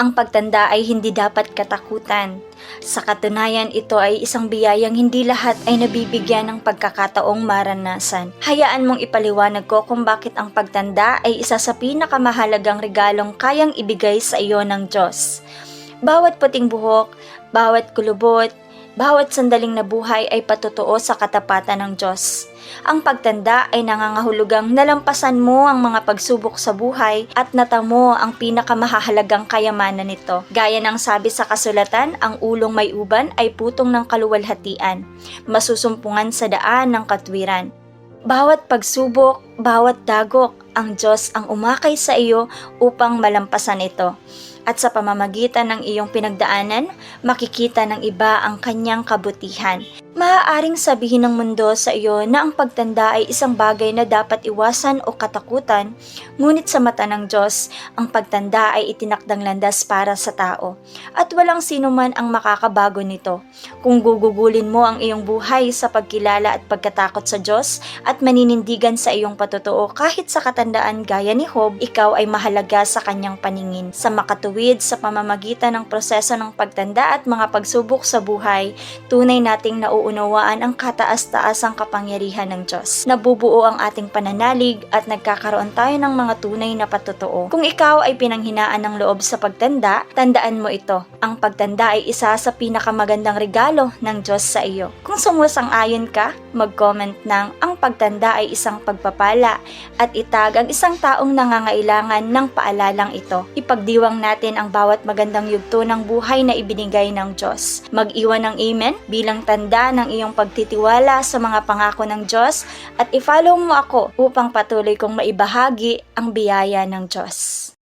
Ang pagtanda ay hindi dapat katakutan. Sa katunayan, ito ay isang biyayang hindi lahat ay nabibigyan ng pagkakataong maranasan. Hayaan mong ipaliwanag ko kung bakit ang pagtanda ay isa sa pinakamahalagang regalong kayang ibigay sa iyo ng Diyos. Bawat puting buhok, bawat kulubot, bawat sandaling nabuhay ay patotoo sa katapatan ng Diyos. Ang pagtanda ay nangangahulugang nalampasan mo ang mga pagsubok sa buhay at natamo ang pinakamahalagang kayamanan nito. Gaya ng sabi sa kasulatan, ang ulong may uban ay putong ng kaluwalhatian, masusumpungan sa daan ng katwiran. Bawat pagsubok, bawat dagok, ang Diyos ang umakay sa iyo upang malampasan ito. At sa pamamagitan ng iyong pinagdaanan, makikita ng iba ang kanyang kabutihan. Maaaring sabihin ng mundo sa iyo na ang pagtanda ay isang bagay na dapat iwasan o katakutan, ngunit sa mata ng Diyos, ang pagtanda ay itinakdang landas para sa tao, at walang sino man ang makakabago nito. Kung gugugulin mo ang iyong buhay sa pagkilala at pagkatakot sa Diyos at maninindigan sa iyong patotoo kahit sa katandaan gaya ni Job, ikaw ay mahalaga sa kanyang paningin. Sa makatuwid sa pamamagitan ng proseso ng pagtanda at mga pagsubok sa buhay, tunay nating nauunawaan ang kataas-taasang kapangyarihan ng Diyos. Nabubuo ang ating pananalig at nagkakaroon tayo ng mga tunay na patotoo. Kung ikaw ay pinanghinaan ng loob sa pagtanda, tandaan mo ito. Ang pagtanda ay isa sa pinakamagandang regalo ng Diyos sa iyo. Kung sumusang-ayon ka, mag-comment ng ang pagtanda ay isang pagpapala at itag ang isang taong nangangailangan ng paalalang ito. Ipagdiwang natin ang bawat magandang yugto ng buhay na ibinigay ng Diyos. Mag-iwan ng amen bilang tanda ng iyong pagtitiwala sa mga pangako ng Diyos at i-follow mo ako upang patuloy kong maibahagi ang biyaya ng Diyos.